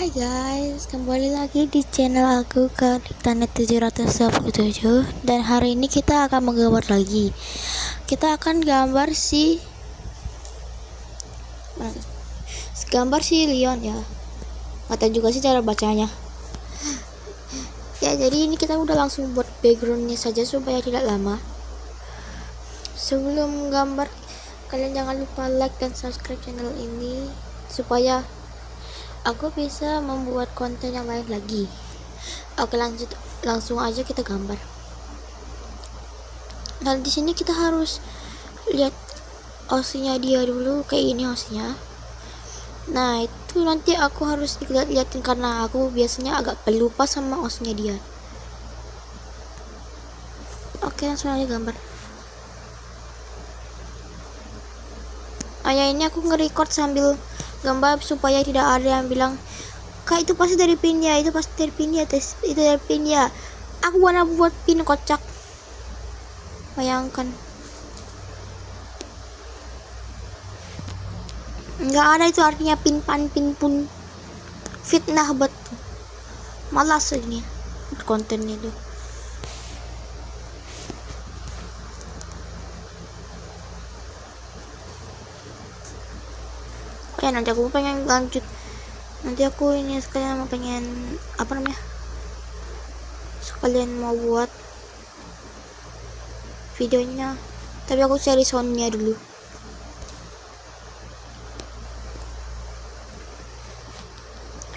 Hai guys, kembali lagi di channel aku Kadiptanet 727. Dan hari ini kita akan menggambar lagi. Kita akan gambar si Leon ya. Kata juga sih cara bacanya. Ya, jadi ini kita udah langsung buat backgroundnya saja supaya tidak lama. Sebelum gambar, kalian jangan lupa like dan subscribe channel ini supaya aku bisa membuat konten yang lain lagi. Oke, langsung aja kita gambar. Dan di sini kita harus lihat OC-nya dia dulu, kayak ini OC-nya. Nah, itu nanti aku harus liatin karena aku biasanya agak pelupa sama OC-nya dia. Oke, langsung aja gambar. Ya ini aku nge-record sambil gambar supaya tidak ada yang bilang, "Kak, itu pasti dari pin ya, itu pasti dari pin ya, itu dari pin ya." Aku wanna buat pin kocak. Bayangkan. Nggak ada itu artinya pin pun. Fitnah betul. Malas ini kontennya itu. Ya nanti aku pengen lanjut. Nanti aku ini sekalian pengen sekalian mau buat videonya, tapi aku cari soundnya dulu.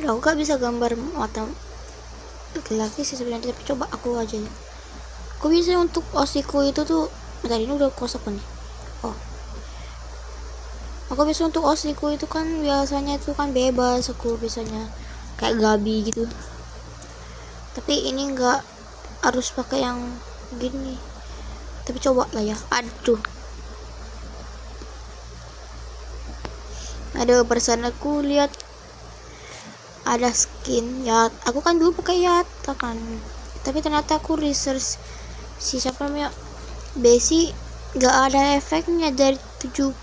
Aku gak bisa gambar mata laki-laki sih sebenarnya, tapi coba aku aja ya. Aku bisa untuk osiku itu tuh tadi ini udah kosong nih. Aku bisa untuk osiku itu kan biasanya itu kan bebas, aku biasanya kayak Gabi gitu, tapi ini enggak harus pakai yang gini. Tapi coba lah ya. Ada perasaan aku lihat ada skin ya. Aku kan dulu pakai Yata kan, tapi ternyata aku research si siapa namanya Besi, nggak ada efeknya dari 71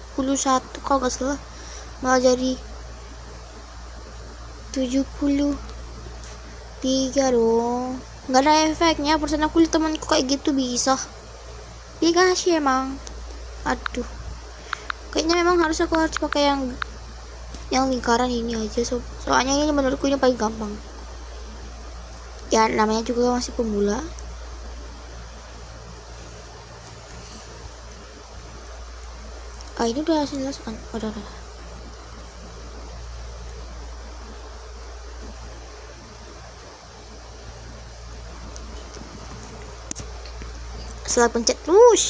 kalau nggak salah, malah jadi 73 dong. Nggak ada efeknya. Persen aku lihat temanku kayak gitu bisa dikasih emang. Kayaknya memang aku harus pakai yang lingkaran ini aja. Soalnya ini menurutku ini paling gampang ya, namanya juga masih pemula. Ini udah jelas kan. Udah. Setelah pencet terus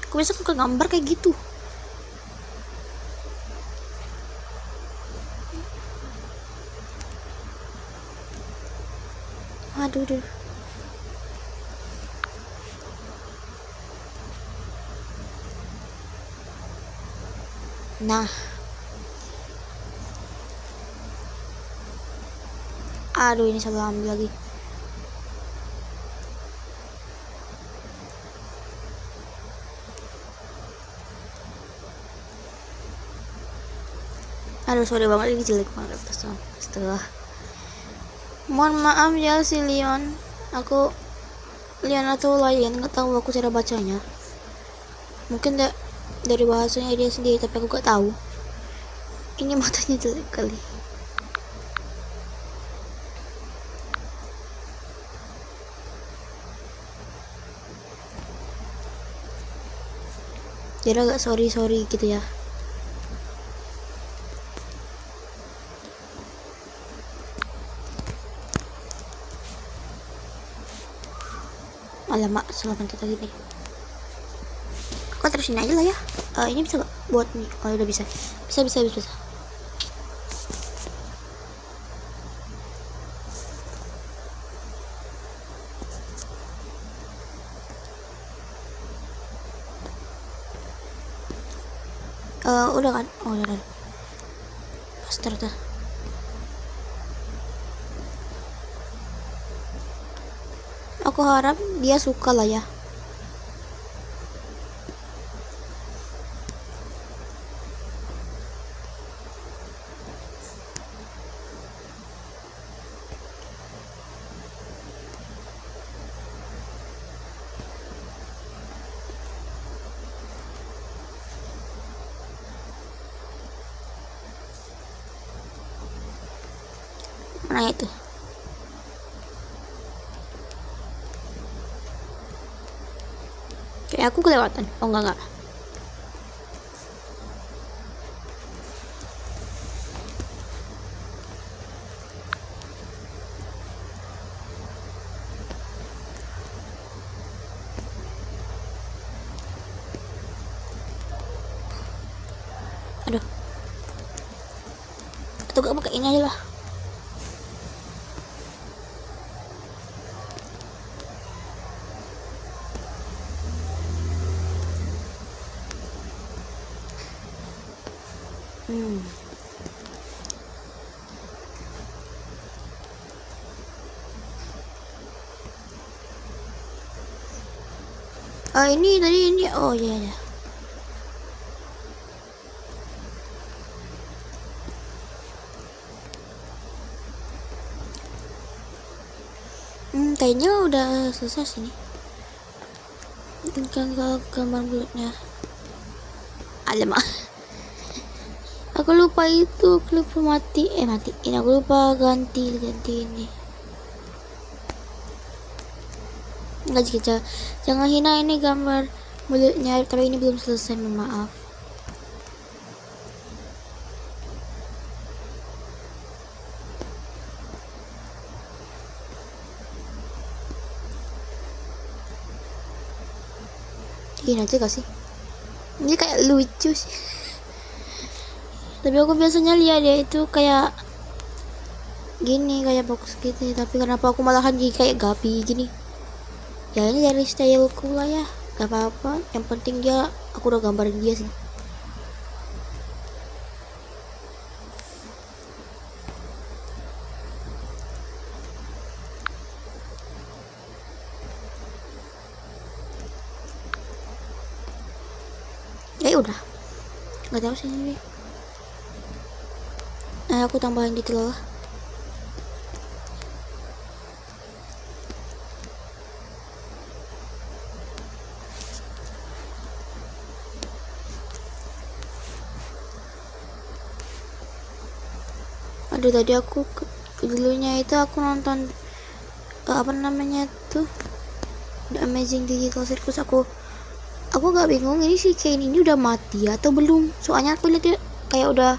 aku bisa ke gambar kayak gitu. Aduh. Nah, ini salah ambil lagi. Sorry banget, ini jelek banget. Setelah mohon maaf ya si Leon. Aku Leon atau Lion nggak tahu aku cara bacanya. Mungkin dari bahasanya dia sendiri, tapi aku gak tahu. Ini matanya jelek kali. Jadi agak sorry gitu ya. Alamak, salah pencet lagi nih. Aku terusin aja lah ya. Ini bisa gak buat nih? Udah bisa. Bisa. Udah kan? Udah. Master tuh. Aku harap dia suka lah ya. Mana itu? Kayak aku kelewatan. Oh enggak. Aduh. Atau gak pakai ini aja lah. Ini tadi ini. Oh iya ya. Kayaknya udah selesai sini. Tinggal gambar bulutnya. Alamak. Aku lupa itu, aku lupa matiin. Aku lupa ganti ini. Enggak jika jangan hina ini gambar mulutnya, kalau ini belum selesai, maaf. Hina aja gak sih? Ini kayak lucu sih. Tapi aku biasanya lihat dia itu kayak gini, kayak bagus gitu. Tapi kenapa aku malahan jadi kayak gapi gini? Ya ini dari styleku lah ya, gak apa-apa. Yang penting dia, aku udah gambarin dia sih. Ya udah, nggak tahu sih ini. Aku tambahin detail lah. Aduh, tadi aku dulunya itu aku nonton apa namanya tuh, The Amazing Digital Circus. Aku gak bingung ini si Kane ini udah mati atau belum, soalnya aku lihat dia kayak udah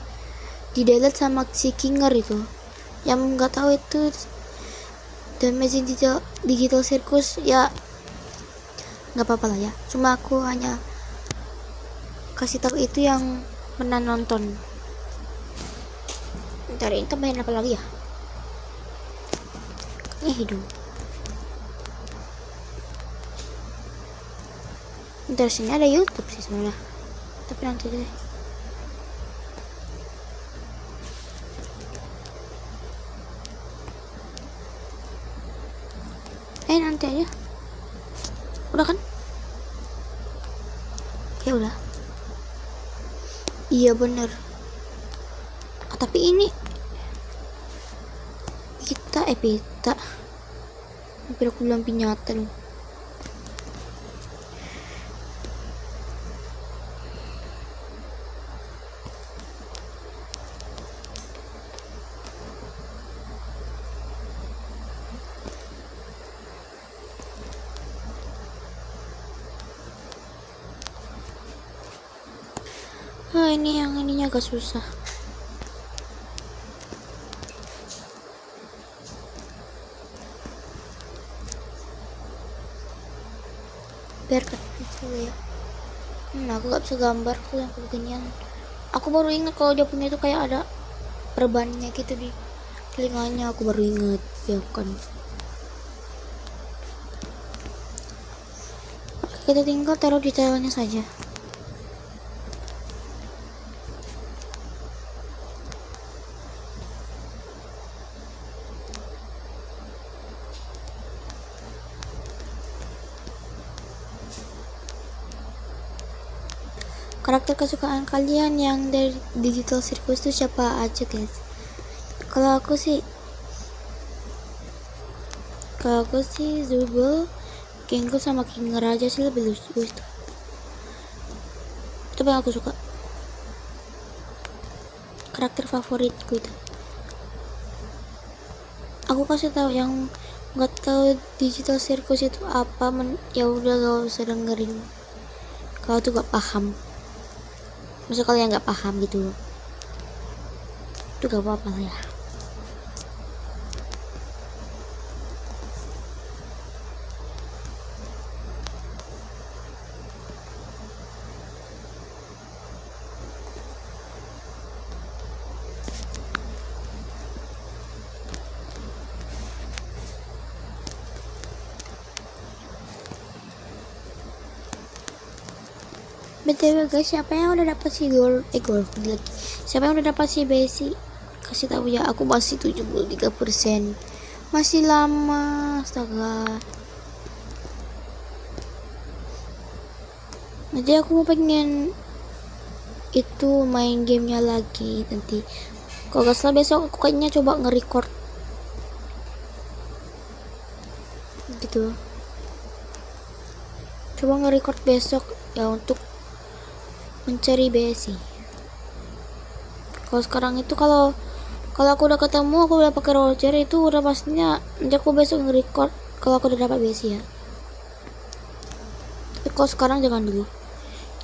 di delete sama si Kinger itu. Yang nggak tahu itu The Amazing Digital Circus ya, nggak apa-apa lah ya, cuma aku hanya kasih tahu itu yang pernah nonton. Ntar ini tambahin apa lagi ya? Ini hidung. Ntar sini ada YouTube sih sebenarnya, tapi nanti deh. Nanti aja. Udah kan? Ya udah. Iya bener. Tapi ini pita. Hampir aku bilang pinyata dong. Ini yang ininya agak susah. Biar kecil ya. Aku gak bisa gambar kalau yang beginian. Aku baru ingat kalau dia punya itu kayak ada perbannya gitu di telinganya. Aku baru ingat ya kan. Oke, kita tinggal taruh detailnya saja. Karakter kesukaan kalian yang dari Digital Circus itu siapa aja guys? Kalau aku sih Zubul, Kengo sama Kinger aja sih, lebih lucu itu. Itu yang aku suka. Karakter favoritku itu. aku kasih tahu yang nggak tahu digital circus itu apa, ya udah gak usah dengerin kalau tuh gak paham. Maksudnya kalian nggak paham gitu, itu gak apa-apa lah ya. BTW guys, siapa yang udah dapat si siapa yang udah dapat si basic, kasih tahu ya. Aku masih 73%, masih lama, astaga. Nanti aku mau pengen itu main gamenya lagi nanti. Kalau gak salah besok aku kayaknya coba nge-record gitu, coba nge-record besok ya untuk mencari besi. Kalau sekarang itu kalau aku udah ketemu, aku udah pakai Roger, itu udah pastinya nanti aku besok nge-record kalau aku udah dapat besi ya. Tapi kalau sekarang jangan dulu,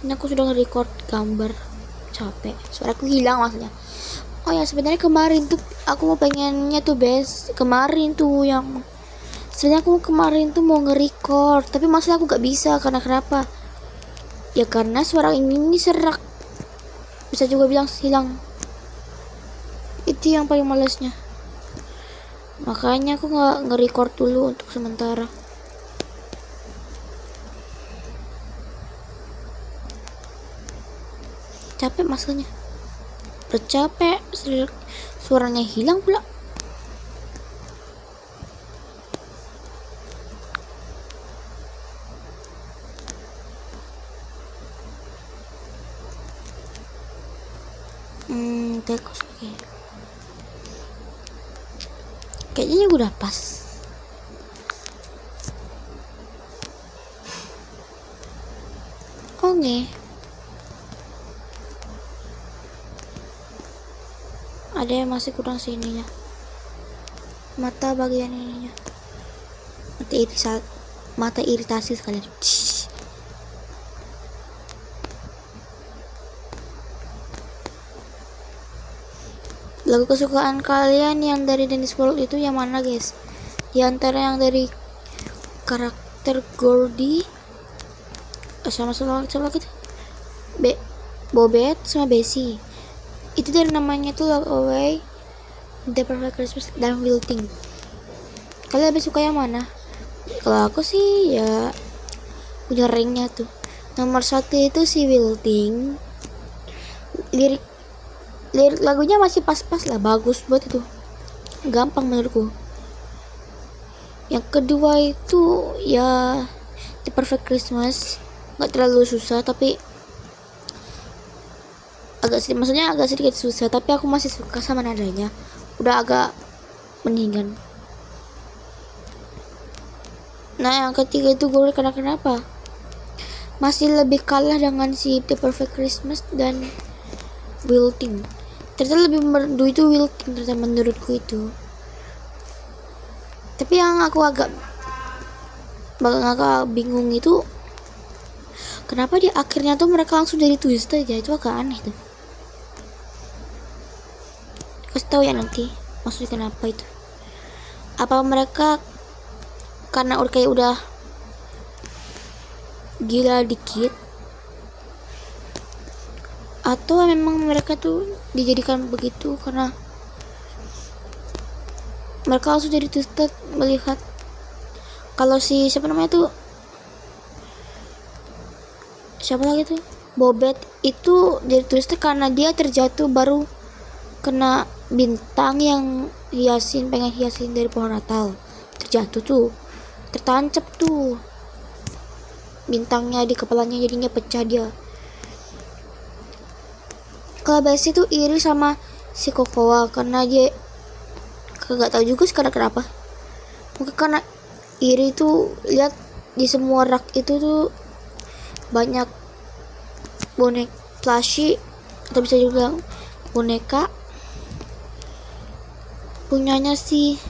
ini aku sudah nge-record gambar, capek, suaraku hilang maksudnya. Oh ya, sebenarnya kemarin tuh aku mau pengennya tuh kemarin tuh yang sebenarnya aku kemarin tuh mau nge-record, tapi masalah aku gak bisa. Karena kenapa? Ya karena suara ini serak, bisa juga bilang hilang. Itu yang paling malesnya, makanya aku nggak nge-record dulu untuk sementara. Capek masalahnya, udah capek, suaranya hilang pula. Tekos kayaknya udah pas. Oke, ada yang masih kurang sininya, mata bagian ininya, mata iritasi sekalian. Lagu kesukaan kalian yang dari Dennis World itu yang mana guys? Di antara yang dari karakter Gordy sama gitu, Bobet sama Bessie, itu dari namanya tuh Love Away, The Perfect Christmas, dan Wilting. Kalian lebih suka yang mana? Kalau aku sih ya punya ranknya tuh, nomor 1 itu si Wilting. Lirik lagunya masih pas-pas lah, bagus buat itu, gampang menurutku. Yang kedua itu ya The Perfect Christmas, nggak terlalu susah tapi agak sedikit susah, tapi aku masih suka sama nadanya, udah agak mendingan. Nah yang ketiga itu gue karena kenapa masih lebih kalah dengan si The Perfect Christmas dan Wilting. Ternyata lebih merdu itu Wilting ternyata menurutku itu. Tapi yang aku agak bingung itu kenapa di akhirnya tuh mereka langsung jadi twist aja, itu agak aneh tuh. Kasih tahu ya nanti maksudnya kenapa itu. Apa mereka karena kayak udah gila dikit, atau memang mereka tuh dijadikan begitu karena mereka langsung jadi twisted melihat kalau si siapa lagi tuh Bobet itu jadi twisted karena dia terjatuh baru kena bintang yang pengen hiasin dari pohon Natal, terjatuh tuh, tertancap tuh bintangnya di kepalanya, jadinya pecah dia. Kalau Bessie tuh iri sama si Kokoa karena dia kagak tahu juga sekarang kenapa. Mungkin karena iri tuh lihat di semua rak itu tuh banyak bonek plushie atau bisa juga boneka punyanya si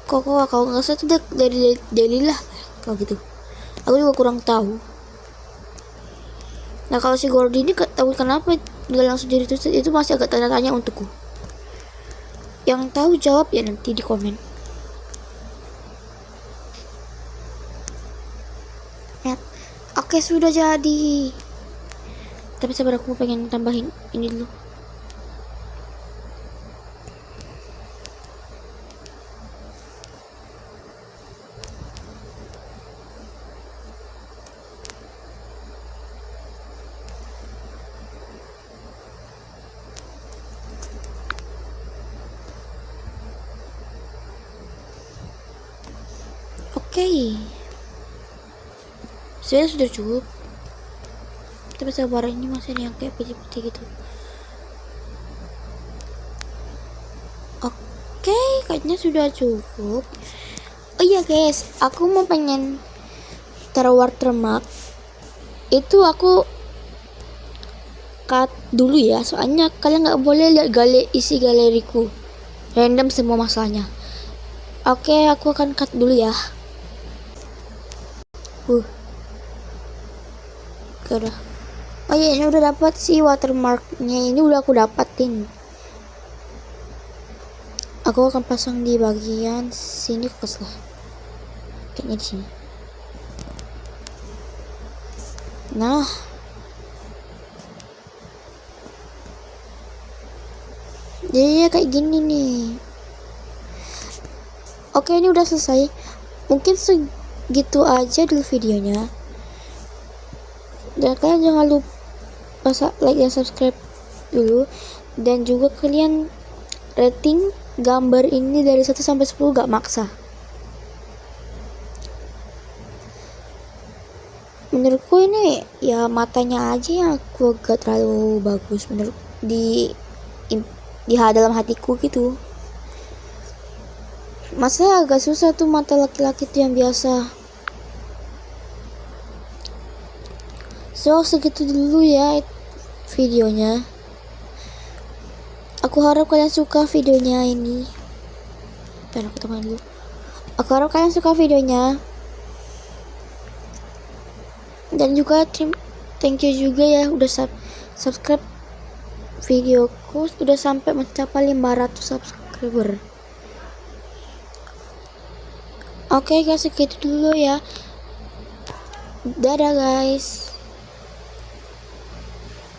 kok kalau nggak salah itu dari Delilah kalau gitu. Aku juga kurang tahu. Nah kalau si Gordy ini tahu kenapa nggak langsung jadi itu masih agak tanda tanya untukku. Yang tahu jawab ya nanti di komen. Oke sudah jadi. Tapi sabar, aku pengen tambahin ini dulu. Oke. Sebenarnya sudah cukup. Tapi sabar, ini masih ada yang kayak putih-putih gitu. Oke, kayaknya sudah cukup. Oh iya guys, aku mau pengen taruh watermark. Itu aku cut dulu ya, soalnya kalian nggak boleh lihat isi galeriku. Random semua masalahnya. Oke, aku akan cut dulu ya. Udah. Oh iya, ini udah dapat sih watermarknya. Ini udah aku dapatin. Aku akan pasang di bagian sini pas lah. Kayaknya di sini. Nah. Jadinya kayak gini nih. Oke, ini udah selesai. Mungkin segitu aja dulu videonya. Dan kalian jangan lupa like dan subscribe dulu. Dan juga kalian rating gambar ini dari 1 sampai 10, gak maksa. Menurutku ini ya matanya aja yang aku gak terlalu bagus menurut di dalam hatiku gitu. Masa agak susah tuh mata laki-laki tuh yang biasa. So segitu dulu ya videonya. Aku harap kalian suka videonya ini. Dan aku teman dulu. Aku harap kalian suka videonya. Dan juga thank you juga ya udah subscribe videoku, udah sampai mencapai 500 subscriber. Oke guys, segitu dulu ya. Dadah guys.